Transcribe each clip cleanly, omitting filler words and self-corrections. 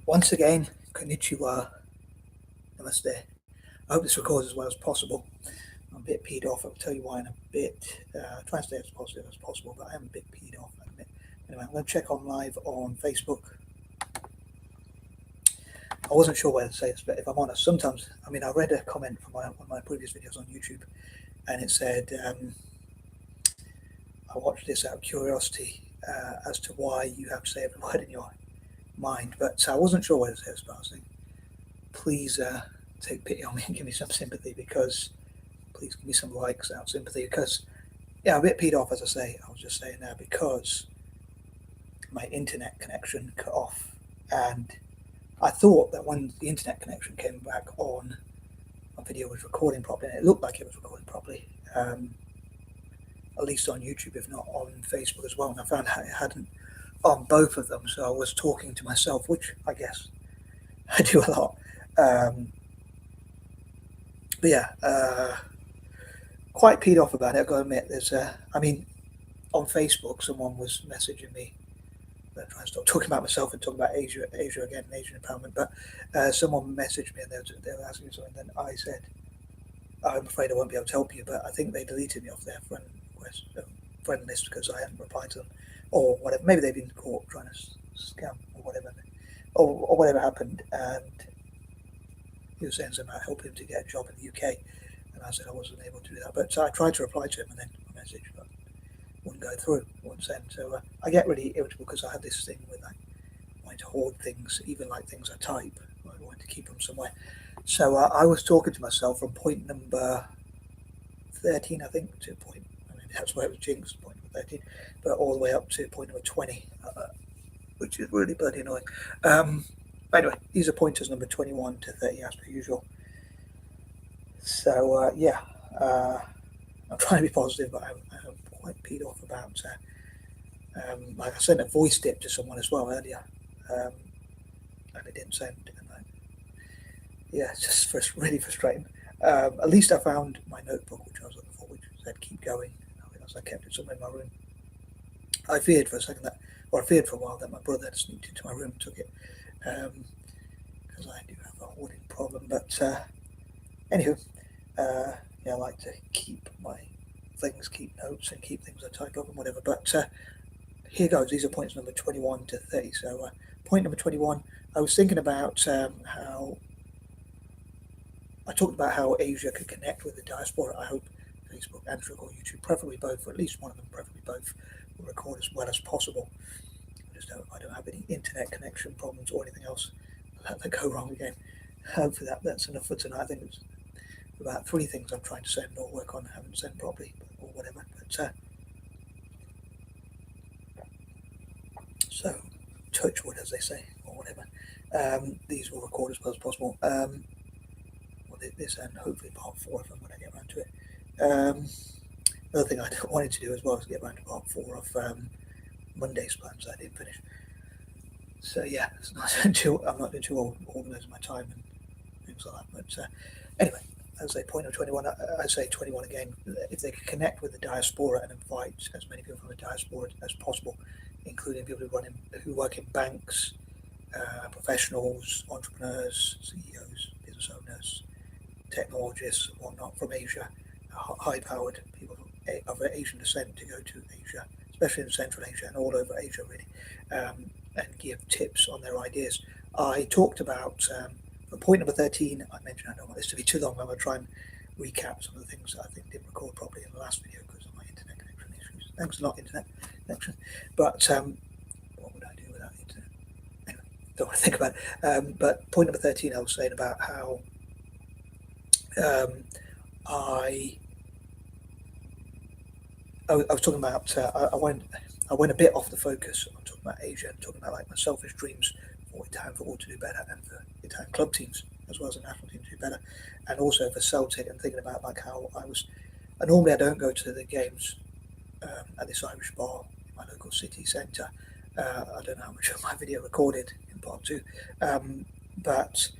Once again, konnichiwa, namaste. I hope this records as well as possible. I'm a bit peed off. I'll tell you why in a bit. Try and stay as positive as possible, but I am a bit peed off, I admit. Anyway, I'm going to check on live on Facebook. I wasn't sure whether to say this, but if I'm honest, sometimes, I read a comment from one of my previous videos on YouTube, and it said, I watched this out of curiosity as to why you have to say every word in your mind, but I wasn't sure whether to say this, but I was saying, please take pity on me and give me some sympathy, because please give me some likes out of sympathy, because yeah, I'm a bit peed off, as I say. I was just saying that because my internet connection cut off, and I thought that when the internet connection came back on, my video was recording properly, and it looked like it was recording properly, at least on YouTube, if not on Facebook as well. And I found out it hadn't on both of them, so I was talking to myself, which I guess I do a lot. But yeah, quite peed off about it, I've got to admit. On Facebook, someone was messaging me. I'm trying to stop talking about myself and talking about Asia again, Asian empowerment. But someone messaged me and they were asking me something. Then I said, I'm afraid I won't be able to help you, but I think they deleted me off their friend list because I hadn't replied to them, or whatever. Maybe they've been caught trying to scam or whatever, or whatever happened. And he was saying something about helping him to get a job in the UK, and I said I wasn't able to do that. But so I tried to reply to him, and then a message, but wouldn't go through, wouldn't send. So I get really irritable because I have this thing with like wanting to hoard things, even like things I type. I want to keep them somewhere. So I was talking to myself from point number 13, I think, to point. That's where it was jinxed, point number 13, but all the way up to point number 20, which is really bloody annoying. Anyway, these are pointers number 21 to 30 as per usual. So I'm trying to be positive, but I'm quite peed off about. Like I sent a voice dip to someone as well earlier, and it didn't send. And yeah, it's just really frustrating. At least I found my notebook, which I was looking for, which said "keep going." I kept it somewhere in my room. I feared for a second I feared for a while that my brother had sneaked into my room and took it, because I do have a hoarding problem. But anywho, I like to keep my things, keep notes, and keep things I type up and whatever. But here goes. These are points number 21 to 30. So point number 21, I was thinking about how I talked about how Asia could connect with the diaspora. I hope Facebook and or YouTube, preferably both, or at least one of them, preferably both, will record as well as possible. I don't have any internet connection problems or anything else that go wrong again. Hopefully that's enough for tonight. I think it's about 3 things I'm trying to send or work on, haven't sent properly, or whatever. But so touch wood, as they say, or whatever. These will record as well as possible. This and hopefully part 4 if I'm going to get around to it. Another thing I wanted to do as well is get around to part 4 of Monday's plans I didn't finish. So yeah, it's nice until I'm not doing too organised my time and things like that. But anyway, as I say, point of 21, I say 21 again. If they could connect with the diaspora and invite as many people from the diaspora as possible, including people who work in banks, professionals, entrepreneurs, CEOs, business owners, technologists, and whatnot from Asia, high-powered people of Asian descent to go to Asia, especially in Central Asia and all over Asia, really, and give tips on their ideas. I talked about, for point number 13, I mentioned I don't want this to be too long. I'm going to try and recap some of the things that I think didn't record properly in the last video because of my internet connection issues. Thanks a lot, internet connection. But what would I do without the internet? Anyway, don't want to think about it. But point number 13, I was saying about how I was talking about I went a bit off the focus. I'm talking about Asia and talking about like my selfish dreams for Italian football to do better and for Italian club teams as well as the national team to do better, and also for Celtic and thinking about like how normally I don't go to the games at this Irish bar in my local city centre. I don't know how much of my video recorded in part 2, but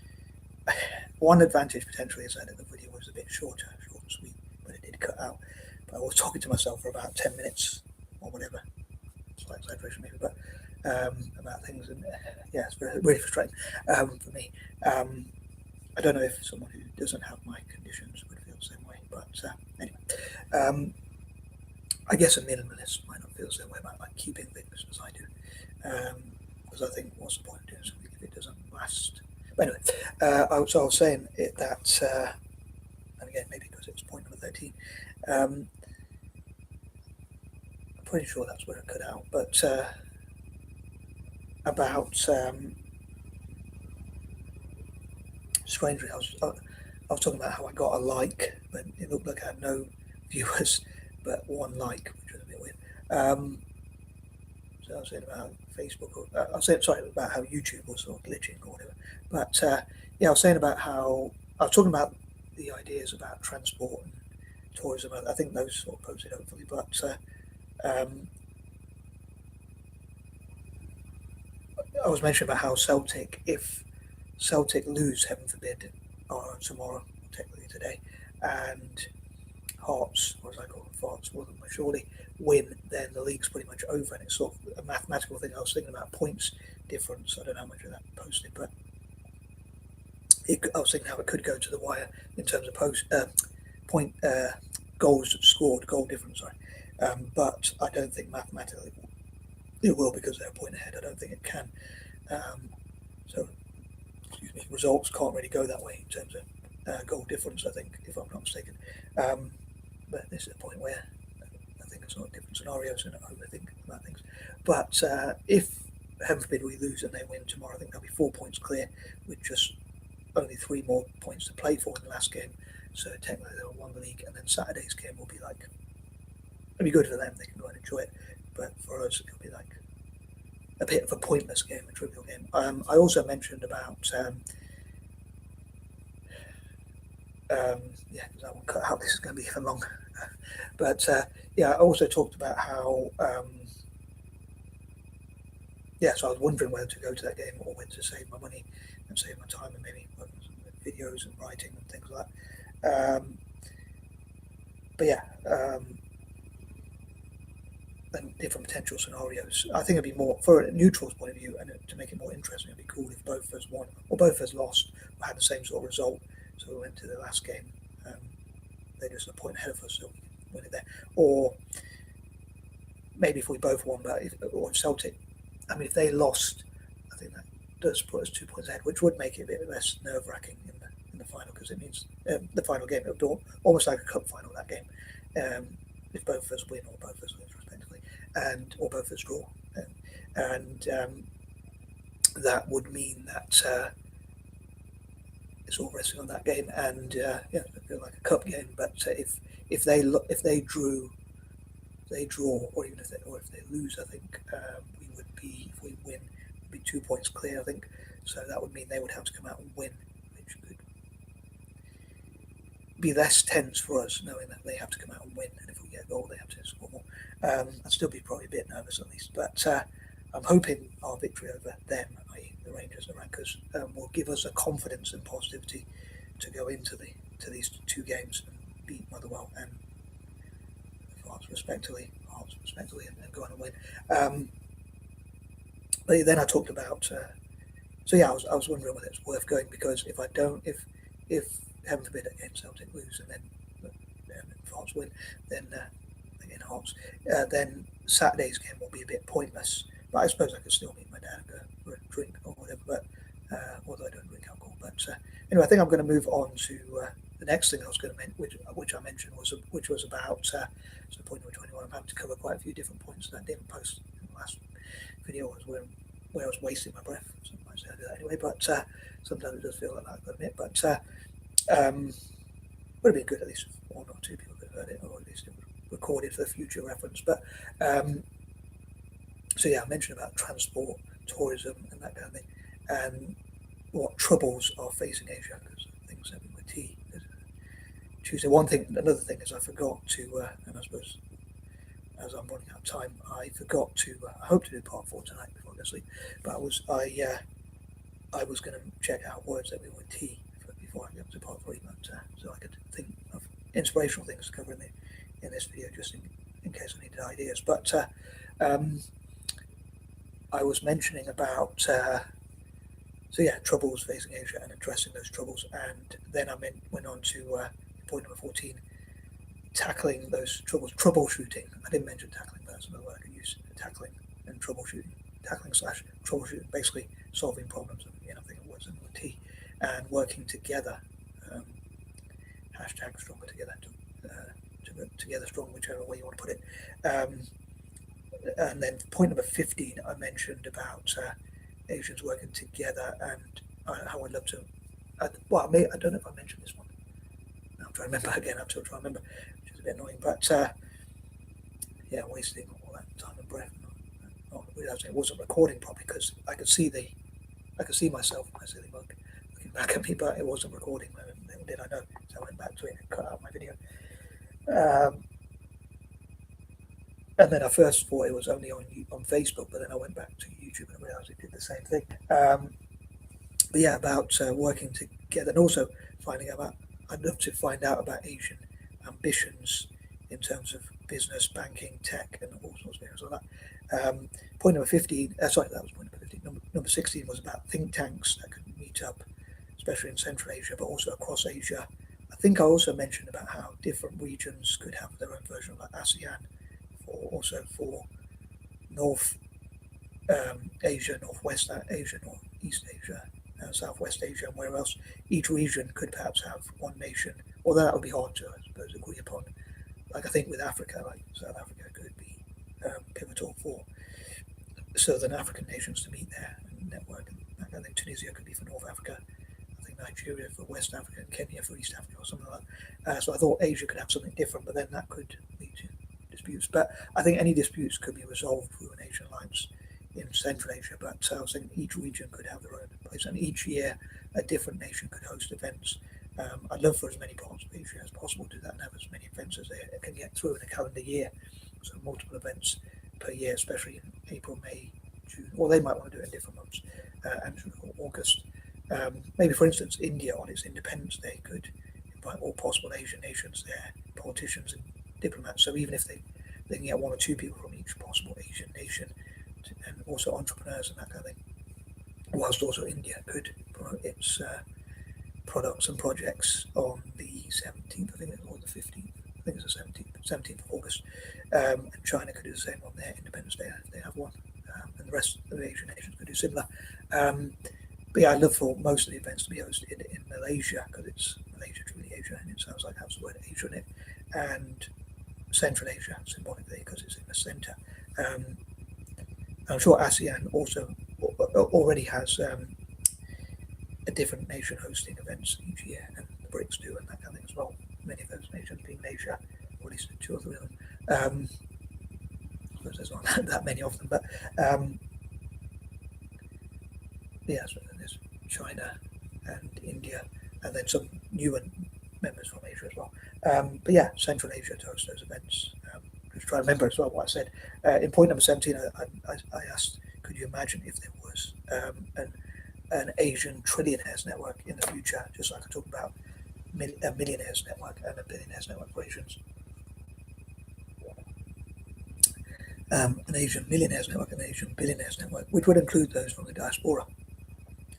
one advantage potentially is that the video was a bit short and sweet, but it did cut out. But I was talking to myself for about 10 minutes or whatever, slight exaggeration maybe, but about things, and yeah, it's really frustrating for me. I don't know if someone who doesn't have my conditions would feel the same way, but anyway, I guess a minimalist might not feel the same way about like keeping things as I do, because I think what's the point of doing something if it doesn't last? But anyway, I was saying that, and again maybe because it was point number 13. I'm pretty sure that's where it cut out, but about strangely, I was talking about how I got a like, but it looked like I had no viewers, but one like, which was a bit weird. So I was saying about Facebook, or I was saying sorry about how YouTube was sort of glitching or whatever. But yeah, I was saying about how I was talking about the ideas about transport and tourism. I think those sort of posted hopefully, but um, I was mentioning about how Celtic, if Celtic lose, heaven forbid, or tomorrow, technically today, and Hearts, or as I call them, Farts, more than surely win, then the league's pretty much over, and it's sort of a mathematical thing. I was thinking about points difference. I don't know how much of that posted, but I was thinking how it could go to the wire in terms of point goals scored, goal difference. Sorry, but I don't think mathematically it will because they're a point ahead. I don't think it can. So, excuse me, results can't really go that way in terms of goal difference. I think, if I'm not mistaken. But this is a point where I think it's not different scenarios and I overthink about things. But if, heaven forbid, we lose and they win tomorrow, I think they'll be 4 points clear with just only 3 more points to play for in the last game. So technically they'll won the league, and then Saturday's game will be like, it'll be good for them, they can go and enjoy it. But for us, it'll be like a bit of a pointless game, a trivial game. I also mentioned about, yeah, because I won't cut out, this is going to be for long. But yeah, I also talked about how, yeah, so I was wondering whether to go to that game or whether to save my money and save my time and maybe work on some videos and writing and things like that. But yeah, and different potential scenarios. I think it'd be more, for a neutral's point of view, and to make it more interesting, it'd be cool if both of us won or both of us lost or had the same sort of result. So we went to the last game. They're just a point ahead of us, so we can win it there. Or maybe if we both won, but or Celtic, I mean, if they lost, I think that does put us 2 points ahead, which would make it a bit less nerve wracking in the final, because it means the final game, it would be almost like a cup final, that game. If both of us win or both of us lose, respectively, and or both of us draw, and that would mean that it's all resting on that game, and yeah, it feel like a cup game. But if they draw, or even if they lose, I think we would be, if we win, we'd be 2 points clear, I think. So that would mean they would have to come out and win, which could be less tense for us, knowing that they have to come out and win, and if we get a goal, they have to score more. I'd still be probably a bit nervous at least, but I'm hoping our victory over them, i.e. the Rangers and the Rankers, will give us a confidence and positivity to go into these 2 games and beat Motherwell and Hearts respectively, and go on and win. But then I talked about, so yeah, I was wondering whether it's worth going, because if I don't, if heaven forbid again Celtic lose and then Hearts win, then again Hearts, then Saturday's game will be a bit pointless. But I suppose I could still meet my dad and go for a drink or whatever. But although I don't drink alcohol, but anyway, I think I'm going to move on to the next thing I was going to mention, which I mentioned which was about so point number 21. I'm having to cover quite a few different points that I didn't post in the last video. Was where I was wasting my breath. Some might say I do that anyway, but sometimes it does feel like that, I've got to admit. But would have been good at least if 1 or 2 people could have heard it, or at least it was recorded for future reference. But so yeah, I mentioned about transport, tourism, and that kind of thing, and what troubles are facing Asia, because things have been with tea. Tuesday. Another thing is I forgot to, and I suppose as I'm running out of time, I forgot to. I hope to do part 4 tonight before I go to sleep, but I was going to check out words that begin with T before I get to part 3, but so I could think of inspirational things to cover in this video, just in case I needed ideas. But I was mentioning about troubles facing Asia and addressing those troubles, and then I went on to point number 14, tackling those troubles, troubleshooting. I didn't mention tackling, but that's another word I could use. Tackling and troubleshooting, tackling slash troubleshooting, basically solving problems. Again, I'm thinking words in the T, and working together. Hashtag stronger together. Together strong, whichever way you want to put it. And then point number 15, I mentioned about Asians working together and how I'd love to. I don't know if I mentioned this one. I'm trying to remember again. I'm still trying to remember, which is a bit annoying. But wasting all that time and breath. Not realizing it wasn't recording properly because I could see myself, my silly mug, looking back at me, but it wasn't recording. Little did I know. So I went back to it and cut out my video. And then I first thought it was only on Facebook, but then I went back to YouTube and I realized it did the same thing. About working together, and also finding out about. I'd love to find out about Asian ambitions in terms of business, banking, tech, and all sorts of areas like that. Point number 15. That was point number 15. Number 16 was about think tanks that could meet up, especially in Central Asia, but also across Asia. I think I also mentioned about how different regions could have their own version of like ASEAN, for North Asia, Northwest Asia, Northeast Asia, Southwest Asia, and where else. Each region could perhaps have one nation, although that would be hard to, I suppose, agree upon. Like I think with Africa, like South Africa could be pivotal for Southern African nations to meet there and network. And I think Tunisia could be for North Africa. I think Nigeria for West Africa and Kenya for East Africa or something like that. So I thought Asia could have something different, but then that could lead to disputes. But I think any disputes could be resolved through an Asian alliance in Central Asia. But I was thinking each region could have their own place, and each year a different nation could host events. I'd love for as many parts of Asia as possible to do that and have as many events as they can get through in a calendar year. So multiple events per year, especially in April, May, June, or they might want to do it in different months, and August. Maybe, for instance, India on its Independence Day could invite all possible Asian nations there, politicians and diplomats. So even if they can get one or two people from each possible Asian nation, and also entrepreneurs and that kind of thing, whilst also India could promote its products and projects on the 17th, I think, or the 15th. I think it's the 17th of August. And China could do the same on their Independence Day if they have one, and the rest of the Asian nations could do similar. I'd love for most of the events to be hosted in Malaysia, because Malaysia truly Asia, and it sounds like it has the word Asia in it, and Central Asia symbolically because it's in the centre. I'm sure ASEAN also already has a different nation hosting events each year, and the BRICS do, and that kind of thing as well. Many of those nations being Asia, or at least 2 or 3 of them. I suppose there's not that many of them, but so there's China and India, and then some newer members from Asia as well. Central Asia to host those events. Just try to remember as well what I said. In point number 17, I asked, could you imagine if there was an Asian trillionaires network in the future, just like I talked about a millionaires network and a billionaires network for Asians. An Asian millionaires network and an Asian billionaires network, which would include those from the diaspora,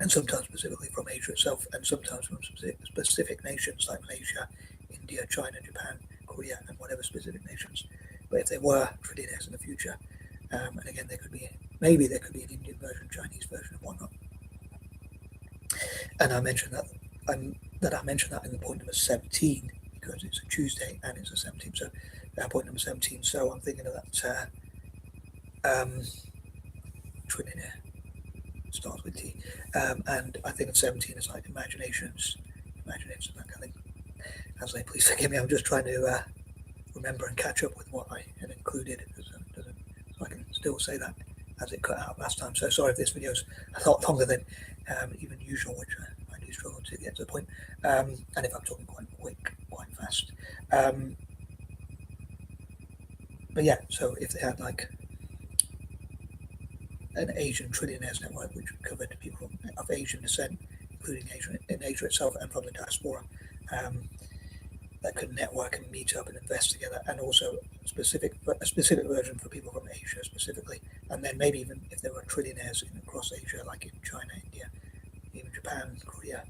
and sometimes specifically from Asia itself, and sometimes from specific nations like Malaysia, India, China, Japan, Korea, and whatever specific nations. But if there were trillionaires in the future, and again, there could be an Indian version, Chinese version, and whatnot. And I mentioned that in the point number 17 because it's a Tuesday and it's a 17th. So point number 17. So I'm thinking of that trillionaire. Starts with T, and I think at 17 is like imaginations, and that kind of thing. As they please forgive me, I'm just trying to remember and catch up with what I had included, so I can still say that as it cut out last time. So sorry if this video's a lot longer than even usual, which I do struggle to get to the point, and if I'm talking quite quick, quite fast. So if they had like an Asian trillionaires network, which covered people of Asian descent, including Asia itself and from the diaspora, that could network and meet up and invest together, and also a specific version for people from Asia specifically, and then maybe even if there were trillionaires across Asia, like in China, India, even Japan, Korea,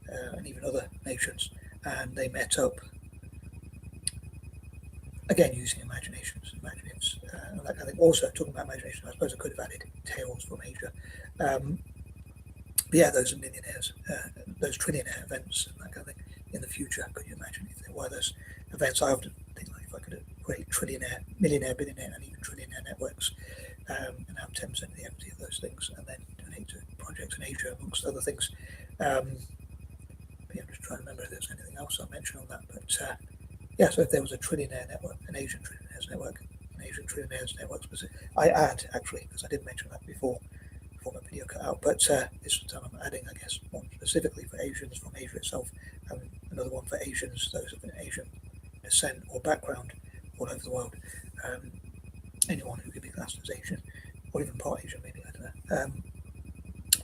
and even other nations, and they met up again using imaginations, imaginatives, and that kind of thing. Also, talking about imagination, I suppose I could have added tales from Asia. But yeah, those are millionaires, those trillionaire events and that kind of thing in the future. Could you imagine if there were those events? I often think like if I could create trillionaire, millionaire, billionaire, and even trillionaire networks, and have 10% of the equity of those things, and then donate to projects in Asia amongst other things. But yeah, I'm just trying to remember if there's anything else I mentioned on that. But yeah, so if there was a trillionaire network, an Asian trillionaires network, an Asian trillionaires network, I add actually because I didn't mention that before my video cut out. But this time I'm adding, I guess, one specifically for Asians from Asia itself, and another one for Asians, those of an Asian descent or background all over the world. Anyone who could be classed as Asian, or even part Asian, maybe, I don't know.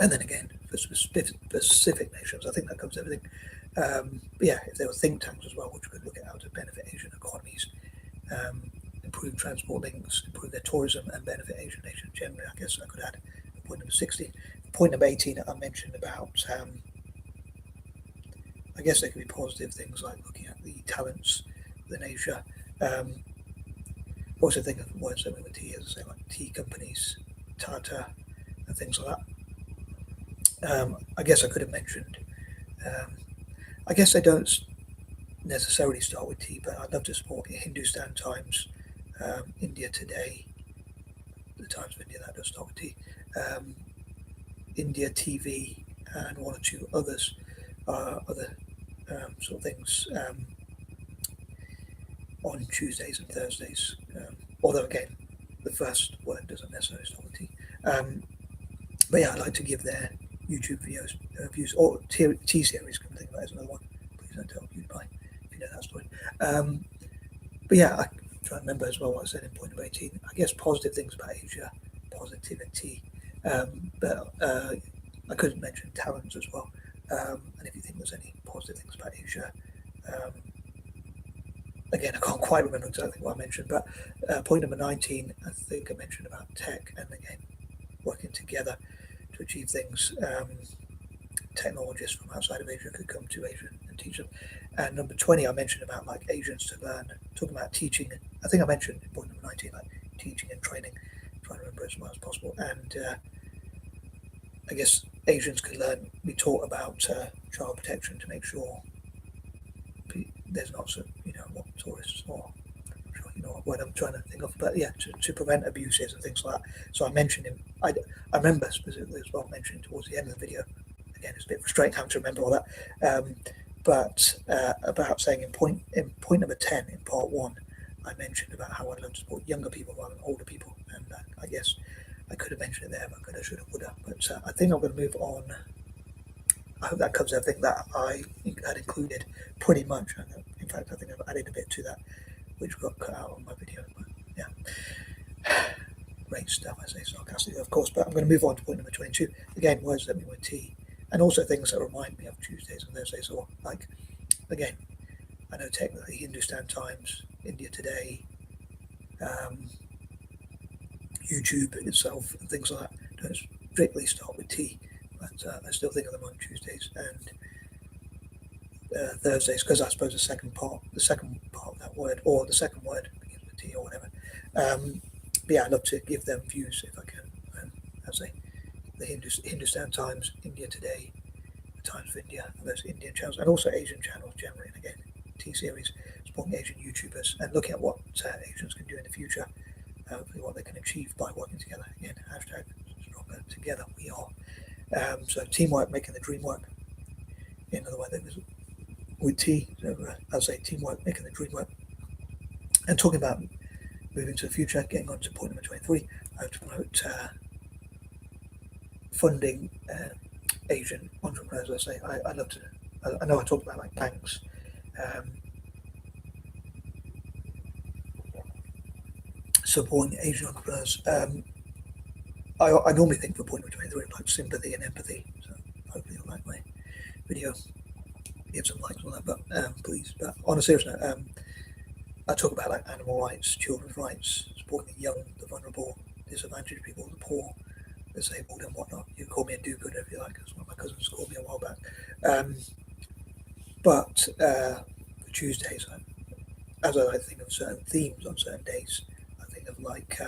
And then again, for specific nations, I think that covers everything. But yeah, if there were think tanks as well, which could look at how to benefit Asian economies, improve transport links, improve their tourism, and benefit Asian nations generally, I guess I could add point number 16. Point number 18, I mentioned about, I guess there could be positive things like looking at the talents within Asia. Also think of words that with tea, as I say, like tea companies, Tata, and things like that. I guess I could have mentioned, I guess they don't necessarily start with tea, but I'd love to support Hindustan Times, India Today, the Times of India, that does start with tea, India TV, and one or two others, other sort of things on Tuesdays and Thursdays. Although again, the first word doesn't necessarily start with T. But yeah, I'd like to give their YouTube videos views, or T series. Can think about it as another one. Please don't tell PewDiePie if you know that story. But yeah, I try to remember as well what I said in point number 18. I guess positive things about Asia, positivity. But I could mention talents as well. And if you think there's any positive things about Asia, again, I can't quite remember exactly what I mentioned, but point number 19, I think I mentioned about tech, and again, working together to achieve things. Technologists from outside of Asia could come to Asia and teach them. And number 20, I mentioned about like Asians to learn, talking about teaching. I think I mentioned in point number 19, like teaching and training, trying to remember as much as possible. And I guess Asians could learn, be taught about child protection to make sure there's not some, what tourists, or I'm sure you know what word I'm trying to think of, but yeah, to prevent abuses and things like that. So I mentioned him. I remember specifically as well mentioning towards the end of the video. Again, it's a bit frustrating having to remember all that. But about saying in point number 10 in part 1, I mentioned about how I'd love to support younger people rather than older people, and I guess I could have mentioned it there, but I could have, should have, would have. But I think I'm going to move on. I hope that covers everything that I had included pretty much. In fact, I think I've added a bit to that, which got cut out on my video. But yeah, great stuff. I say sarcastically, of course, but I'm going to move on to point number 22. Again, words that begin with T, and also things that remind me of Tuesdays and Thursdays, or like, again, I know technically Hindustan Times, India Today, YouTube itself, and things like that don't strictly start with T. But I still think of them on Tuesdays and Thursdays, because I suppose the second part of that word, or the second word begins with T or whatever. But yeah, I'd love to give them views if I can. As the Hindustan Times, India Today, the Times of India, and those Indian channels, and also Asian channels generally. And again, T series, supporting Asian YouTubers and looking at what Asians can do in the future, hopefully what they can achieve by working together. Again, hashtag stronger together we are. So teamwork making the dream work. In other words, with T, so I'll say teamwork making the dream work. And talking about moving to the future, getting on to point number 23, I would promote funding Asian entrepreneurs. I say I love to. I know I talked about like banks. Supporting Asian entrepreneurs. I normally think for point number 23 like sympathy and empathy. So hopefully you'll like my video. give some likes on that, but please. But on a serious note, I talk about like animal rights, children's rights, supporting the young, the vulnerable, disadvantaged people, the poor, disabled, and whatnot. You call me a do-gooder if you like, as one of my cousins called me a while back. But for Tuesdays, as I think of certain themes on certain days, I think of like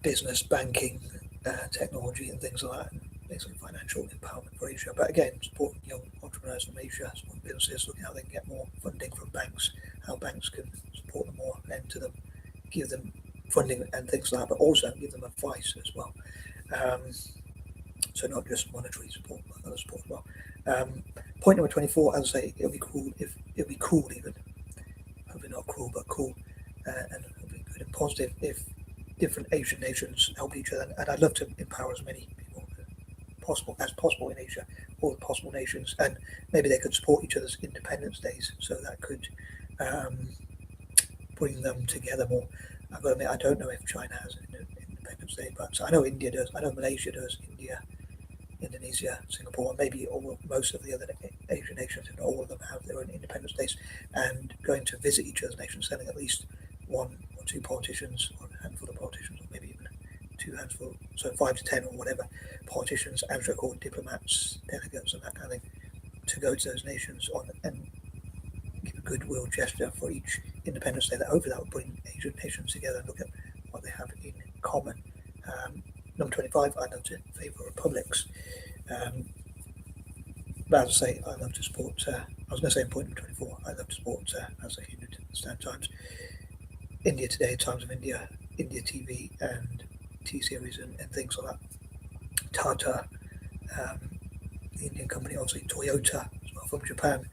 business, banking, technology, and things like that, and basically financial empowerment for Asia. But again, supporting young entrepreneurs from Asia, supporting businesses, looking how they can get more funding from banks, how banks can support them more, lend to them, give them funding and things like that, but also give them advice as well. Um, so not just monetary support, but other support as well. Point number 24, as I say, it'll be cool if it'll be cool even, hopefully not cruel, but cool, and hopefully good and positive if different Asian nations help each other. And I'd love to empower as many people as possible in Asia, all the possible nations, and maybe they could support each other's Independence Days, so that could um, bring them together more. I've got to admit, I don't know if China has an Independence Day, but I know India does. I know Malaysia does. India, Indonesia, Singapore, and maybe most of the other Asian nations, if not all of them, have their own Independence Days, and going to visit each other's nations, sending at least one or two politicians, or a handful of politicians, or maybe even two handful, so 5 to 10 or whatever politicians, as they're called, diplomats, delegates, and that kind of thing, to go to those nations on and give a goodwill gesture for each Independence Day. That hopefully that will bring Asian nations together and look at what they have in common. Number 25, I love to favour republics. Um, but as I say, I love to support. I was going to say in point number 24, I love to support, as a unit, Stand Times, India Today, Times of India, India TV, and T series and things like that. Tata, um, the Indian company, obviously Toyota as well from Japan,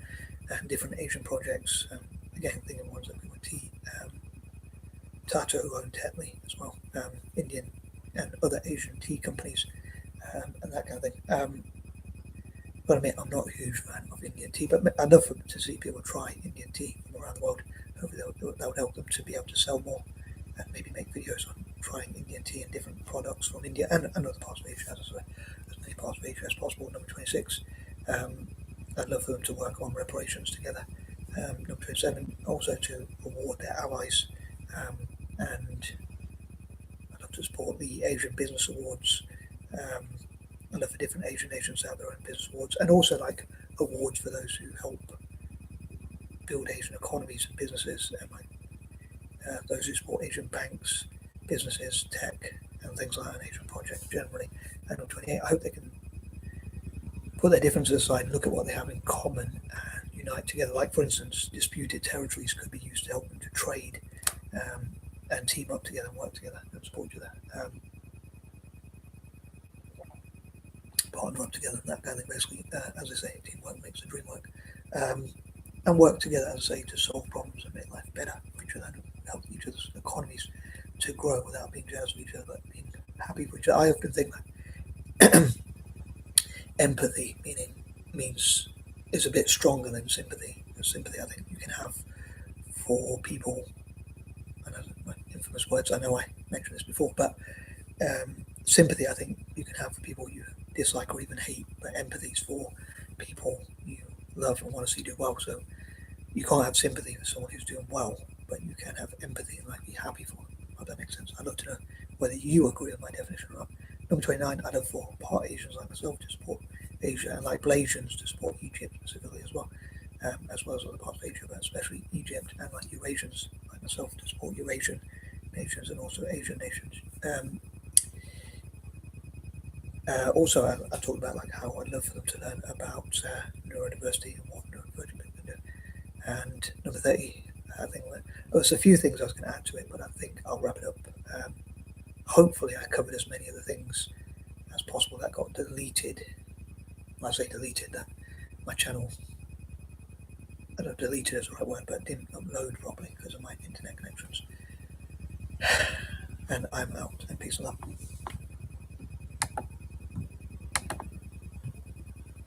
and different Asian projects. Again, thinking ones that with T. Tata, who own Tetley as well, Indian and other Asian tea companies, and that kind of thing. But I admit, I'm not a huge fan of Indian tea, but I'd love to see people try Indian tea from around the world. Hopefully, that would help them to be able to sell more and maybe make videos on trying Indian tea and different products from India and other parts of Asia, as many parts of Asia as possible. Number 26, I'd love for them to work on reparations together. Number 27, also to reward their allies, and I'd love to support the Asian Business Awards. Um, I love for different Asian nations to have their own business awards, and also like awards for those who help build Asian economies and businesses, and like those who support Asian banks, businesses, tech, and things like that, and Asian projects generally. And on 28, I hope they can put their differences aside and look at what they have in common and unite together. Like, for instance, disputed territories could be used to help them to trade, and team up together and work together and support each other. Partner up together and that kind of thing. Basically, as I say, teamwork makes the dream work. And work together, as I say, to solve problems and make life better for each other and help each other's economies to grow without being jealous of each other, but being happy for each other. I often think that empathy means is a bit stronger than sympathy. Sympathy, I think, you can have for people, and my infamous words, I know I mentioned this before, but sympathy, I think, you can have for people you dislike or even hate, but empathy is for people you love and want to see do well. So you can't have sympathy for someone who's doing well, but you can have empathy and like be happy for them. If that makes sense. I'd love to know whether you agree with my definition or not. Number 29, I'd love for part Asians like myself to support Asia, and like Blasians to support Egypt specifically as well as other parts of Asia, but especially Egypt, and like Eurasians like myself to support Eurasian nations and also Asian nations. Also, I talked about like how I'd love for them to learn about neurodiversity and what neurodivergent people can do. And number 30, I think there's a few things I was going to add to it, but I think I'll wrap it up. Hopefully, I covered as many of the things as possible that got deleted. When I say deleted, that my channel, I don't know if deleted is the right word, but didn't upload properly because of my internet connections. And I'm out, and peace and love.